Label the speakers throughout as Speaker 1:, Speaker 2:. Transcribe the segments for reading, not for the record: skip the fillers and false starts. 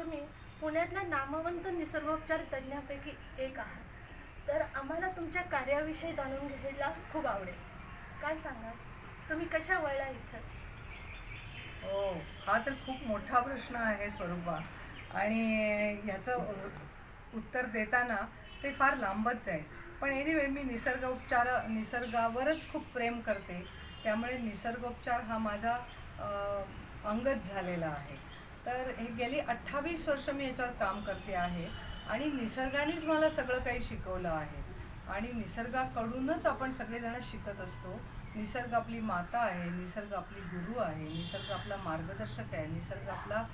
Speaker 1: तुम्ही पुण्यातल्या नामवंत निसर्गोपचार तज्ज्ञांपैकी एक आहात. तर आम्हाला तुमच्या कार्याविषयी जाणून घ्यायला खूप आवडेल. काय सांगाल? तुम्ही कशा वळला इथं?
Speaker 2: हो, हा तर खूप मोठा प्रश्न आहे स्वरूपा. आणि ह्याचं उत्तर देताना ते फार लांबच आहे. पण एनिवे मी निसर्गावरच खूप प्रेम करते. त्यामुळे निसर्गोपचार हा माझा अंगच झालेला आहे. तर हे गेली 28 वर्ष मी याच्यावर काम करते आहे. आणि निसर्गानेच मला सगळं काही शिकवलं आहे. आणि निसर्गाकडूनच आपण सगळेजण शिकत असतो. निसर्ग आपली माता आहे, निसर्ग आपली गुरु आहे, निसर्ग आपला मार्गदर्शक आहे, निसर्ग आपला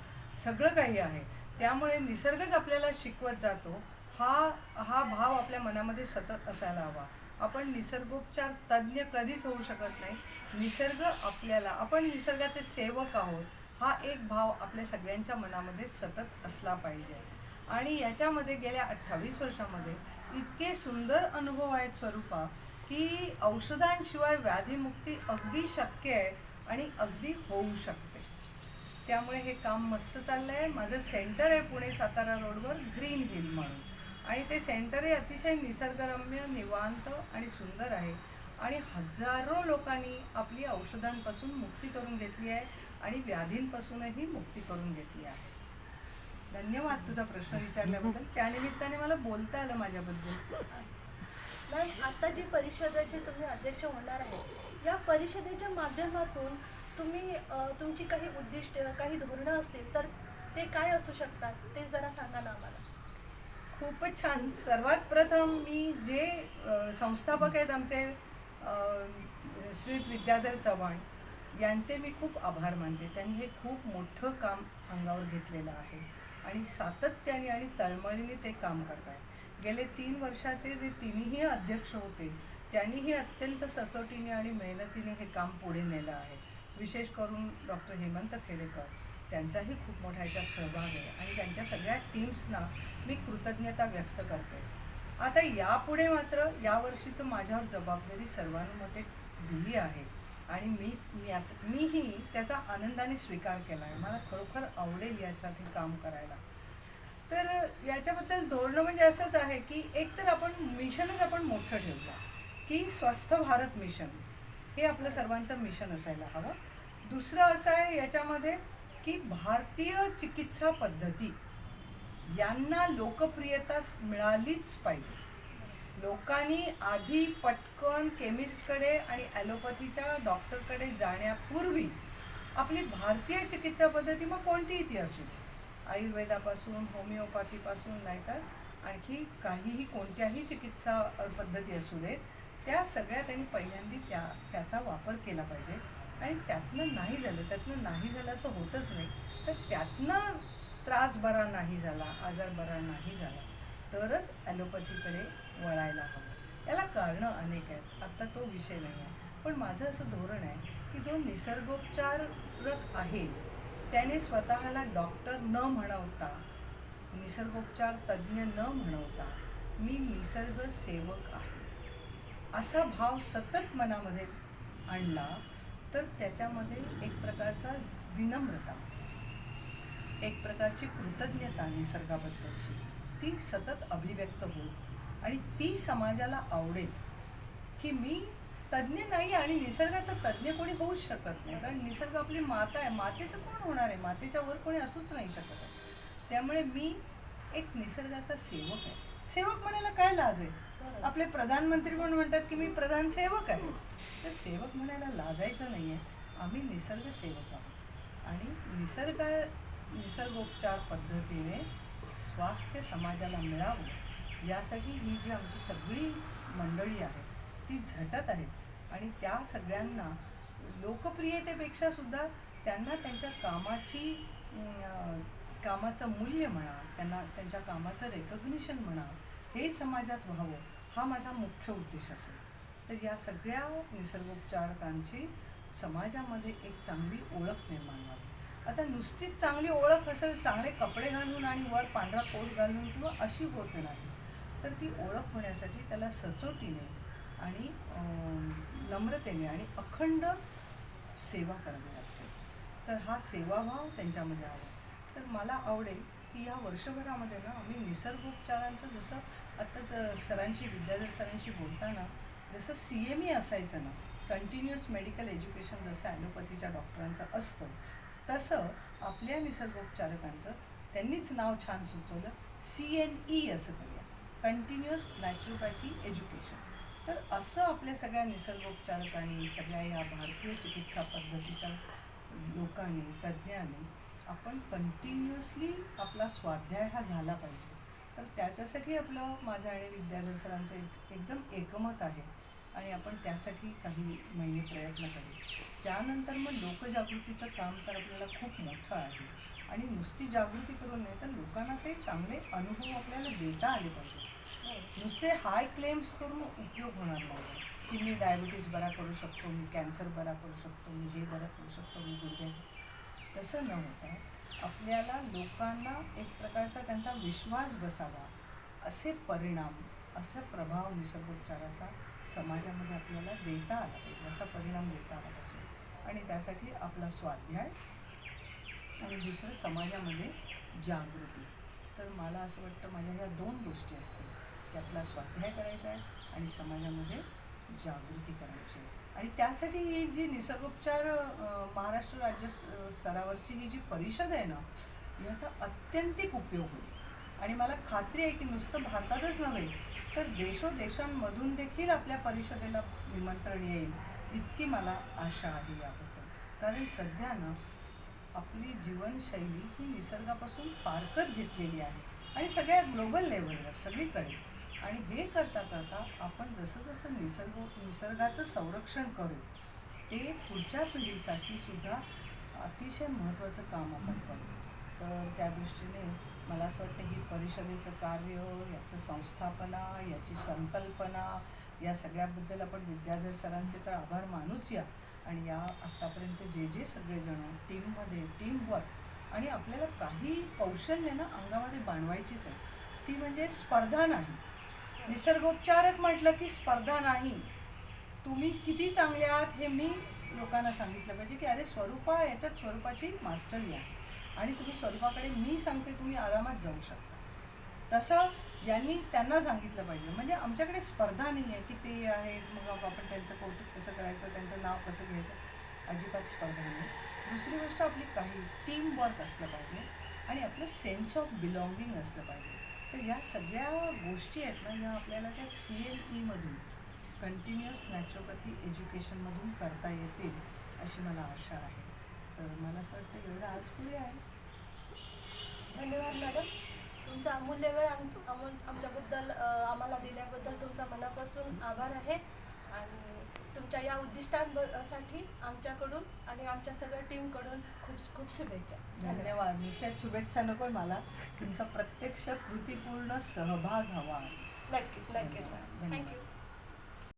Speaker 2: सगळं काही आहे. त्यामुळे निसर्गच आपल्याला शिकवत जातो. हा हा भाव आपल्या मनामध्ये सतत असायला हवा. आपण निसर्गोपचार तज्ज्ञ कधीच होऊ शकत नाही. आपण निसर्गाचे सेवक आहोत, हा एक भाव आपल्या सगळ्यांच्या मनामध्ये सतत असला पाहिजे. आणि याच्यामध्ये गेल्या 28 वर्षामध्ये इतके सुंदर अनुभव आहेत स्वरूपा, की औषधांशिवाय व्याधीमुक्ती अगदी शक्य आहे आणि अगदी होऊ शकते. त्यामुळे हे काम मस्त चाललं आहे. माझं सेंटर आहे पुणे सातारा रोडवर ग्रीन हिल म्हणून. आणि ते सेंटर हे अतिशय निसर्गरम्य, निवांत आणि सुंदर आहे. आणि हजारो लोकांनी आपली औषधांपासून मुक्ती करून घेतली आहे आणि व्याधींपासूनही मुक्ती करून घेतली आहे. धन्यवाद तुझा प्रश्न विचारल्याबद्दल. त्यानिमित्ताने मला बोलता आलं माझ्याबद्दल.
Speaker 1: अच्छा मॅम, आता जी परिषदेचे तुम्ही अध्यक्ष होणार आहे, या परिषदेच्या माध्यमातून तुम्ही तुमची काही उद्दिष्ट, काही धोरणं असतील तर ते काय असू शकतात, ते जरा सांगा ना आम्हाला.
Speaker 2: खूपच छान. सर्वात प्रथम मी जे संस्थापक आहेत आमचे श्रीयुत विद्याधर चव्हाण यांचे मी खूप आभार मानते. त्यांनी हे खूप मोठं काम अंगावर घेतलेलं आहे आणि सातत्याने आणि तळमळीने ते काम करत आहे. गेले 3 वर्षाचे जे तिन्ही अध्यक्ष होते त्यांनीही अत्यंत सचोटीने आणि मेहनतीने हे काम पुढे नेलं आहे. विशेष करून डॉक्टर हेमंत खेडेकर, त्यांचाही खूप मोठा ह्याच्यात सहभाग आहे आणि त्यांच्या सगळ्या टीम्सना मी कृतज्ञता व्यक्त करते. आता यापुढे मात्र यावर्षीचं माझ्यावर जबाबदारी सर्वानुमते दिली आहे आणि मीही त्याचा आनंदाने स्वीकार केला आहे. मला खरोखर आवडेल यासाठी काम करायला. तर याच्याबद्दल धोरणं म्हणजे असंच आहे की एकतर आपण मिशनच आपण मोठं ठेवलं की स्वस्थ भारत मिशन हे आपलं सर्वांचं मिशन असायला हवं. दुसरं असं आहे याच्यामध्ये की भारतीय चिकित्सा पद्धती यांना लोकप्रियता मिळालीच पाहिजे. लोकांनी आधी पटकन केमिस्टकडे आणि ॲलोपॅथीच्या डॉक्टरकडे जाण्यापूर्वी आपली भारतीय चिकित्सा पद्धती, मग कोणतीही ती असू, आयुर्वेदापासून होमिओपॅथीपासून नाहीतर आणखी काहीही कोणत्याही चिकित्सा पद्धती असू देत, त्या सगळ्या त्यांनी पहिल्यांदा त्याचा वापर केला पाहिजे. आणि त्यातनं नाही झालं असं होतच नाही. तर त्यातनं त्रास बरा नाही झाला, आजार बरा नाही झाला तरच ॲलोपॅथीकडे वळायला हवं. याला कारणं अनेक आहेत, आत्ता तो विषय नाही आहे. पण माझं असं धोरण आहे की जो निसर्गोपचारक आहे त्याने स्वतःला डॉक्टर न म्हणवता, निसर्गोपचार तज्ज्ञ न म्हणवता मी निसर्ग सेवक आहे असा भाव सतत मनामध्ये आणला तर त्याच्यामध्ये एक प्रकारचा विनम्रता, एक प्रकारची कृतज्ञता निसर्गाबद्दलची ती सतत अभिव्यक्त होईल आणि ती समाजाला आवडेल की मी तज्ज्ञ नाही आणि निसर्गाचं तज्ज्ञ कोणी होऊच शकत नाही. कारण निसर्ग आपली माता आहे, मातेचं कोण होणार आहे, मातेच्या वर कोणी असूच नाही शकत आहे. त्यामुळे मी एक निसर्गाचा सेवक आहे. सेवक म्हणायला काय लाज आहे? आपले प्रधानमंत्री पण म्हणतात की मी प्रधान सेवक आहे. तर सेवक म्हणायला लाजायचं नाही आहे. आम्ही निसर्ग सेवक आहोत आणि निसर्गोपचार पद्धतीने स्वास्थ्य समाजाला मिळावं यासाठी ही जी आमची सगळी मंडळी आहे ती झटत आहेत. आणि त्या सगळ्यांना लोकप्रियतेपेक्षा सुद्धा त्यांना त्यांच्या कामाचं मूल्य म्हणा, त्यांना त्यांच्या कामाचं रेकग्निशन म्हणा, हे समाजात व्हावं हा माझा मुख्य उद्देश असेल. तर या सगळ्या निसर्गोपचारकांची समाजामध्ये एक चांगली ओळख निर्माण व्हावी. आता नुसतीच चांगली ओळख असं चांगले कपडे घालून आणि वर पांढरा कोट घालून किंवा अशी होत नाही. तर ती ओळख होण्यासाठी त्याला सचोटीने आणि नम्रतेने आणि अखंड सेवा करावी लागते. तर हा सेवाभाव त्यांच्यामध्ये हवा. तर मला आवडेल की की ह्या वर्षभरामध्ये ना आम्ही निसर्गोपचारांचं जसं आत्ताच सरांशी विद्याधर सरांशी बोलताना जसं CME असायचं ना, कंटिन्युअस मेडिकल एज्युकेशन जसं ॲलोपॅथीच्या डॉक्टरांचं असतं, तसं आपल्या निसर्गोपचारकांचं त्यांनीच नाव छान सुचवलं, CNE असं करूया, कंटिन्युअस नॅचरोपॅथी एज्युकेशन. तर असं आपल्या सगळ्या निसर्गोपचारकांनी, सगळ्या या भारतीय चिकित्सा पद्धतीच्या लोकांनी, तज्ज्ञांनी आपण कंटिन्युअसली आपला स्वाध्याय हा झाला पाहिजे. तर त्याच्यासाठी आपलं माझं आणि विद्याधर सरांचं एकदम एकमत आहे आणि आपण त्यासाठी काही महिने प्रयत्न करू. त्यानंतर मग लोकजागृतीचं काम तर आपल्याला खूप मोठं आहे आणि नुसती जागृती करून नाही तर लोकांना ते चांगले अनुभव आपल्याला देता आले पाहिजे. नुसते हाय क्लेम्स करून उपयोग होणार नाही की मी डायबिटीज बरा करू शकतो, मी कॅन्सर बरा करू शकतो, मी हे बरं करू शकतो, मी गुडघ्याचं. तसं न होता आपल्याला लोकांना एक प्रकारचा त्यांचा विश्वास बसावा असे परिणाम, असा प्रभाव निसर्गोपचाराचा समाजामध्ये आपल्याला देता आला पाहिजे, असा परिणाम देता आला पाहिजे. आणि त्यासाठी आपला स्वाध्याय आणि दुसरं समाजामध्ये जागृती. तर मला असं वाटतं माझ्या ह्या 2 गोष्टी असतील की आपला स्वाध्याय करायचा आहे आणि समाजामध्ये जागृती करायची आहे. आणि त्यासाठी ही जी निसर्गोपचार महाराष्ट्र राज्य स्तरावरची ही जी परिषद आहे ना, याचा अत्यंतिक उपयोग होईल. आणि मला खात्री आहे की नुसतं भारतातच नव्हे तर देशोदेशांमधून देखील आपल्या परिषदेला निमंत्रण येईल, इतकी मला आशा आहे याबद्दल. कारण सध्या ना आपली जीवनशैली ही निसर्गापासून फारकत घेतलेली आहे आणि सगळ्या ग्लोबल लेवलवर सगळीकडेच. आणि हे करता करता आपण जसं जसं निसर्गाचं संरक्षण करू ते पुढच्या पिढीसाठी सुद्धा अतिशय महत्त्वाचं काम आपण करू. तर त्या दृष्टीने मला असं वाटतं ही परिषदेचं कार्य, याचं संस्थापना, याची संकल्पना, या सगळ्याबद्दल आपण विद्याधर सरांचे तर आभार मानूच या. आणि या आत्तापर्यंत जे सगळेजण टीममध्ये टीमवर्क आणि आपल्याला काही कौशल्य ना अंगामध्ये बाणवायचीच आहे, ती म्हणजे स्पर्धा नाही. निसर्गोपचारक म्हटलं की स्पर्धा नाही. तुम्ही किती चांगले आहात हे मी लोकांना सांगितलं पाहिजे की अरे स्वरूपा याच्यात स्वरूपाची मास्टरी आहे आणि तुम्ही स्वरूपाकडे मी सांगते तुम्ही आरामात जाऊ शकता. तसं यांनी त्यांना सांगितलं पाहिजे. म्हणजे आमच्याकडे स्पर्धा नाही आहे की ते आहेत मग आपण त्यांचं कौतुक कसं करायचं, त्यांचं नाव कसं घ्यायचं, अजिबात स्पर्धा नाही. दुसरी गोष्ट आपली काही टीमवर्क असलं पाहिजे आणि आपलं सेन्स ऑफ बिलॉंगिंग असलं पाहिजे. तर या सगळ्या गोष्टी आहेत ना, या आपल्याला त्या CNEमधून कंटिन्युअस नॅचरोपॅथी एज्युकेशनमधून करता येतील अशी मला आशा आहे. तर मला असं वाटतं एवढं आज पुरे आहे.
Speaker 1: धन्यवाद मॅडम. तुमचा अमूल्य वेळ आमच्याबद्दल आम्हाला दिल्याबद्दल तुमचा मनापासून आभार आहे. आणि तुमच्या या उद्दिष्टांसाठी आमच्याकडून आणि आमच्या सगळ्या टीमकडून खूप खूप शुभेच्छा.
Speaker 2: धन्यवाद. निश्चित शुभेच्छा नको आहे मला, तुमचा प्रत्यक्ष कृतीपूर्ण सहभाग हवा आहे.
Speaker 1: नक्कीच नक्कीच मॅडम. थँक्यू.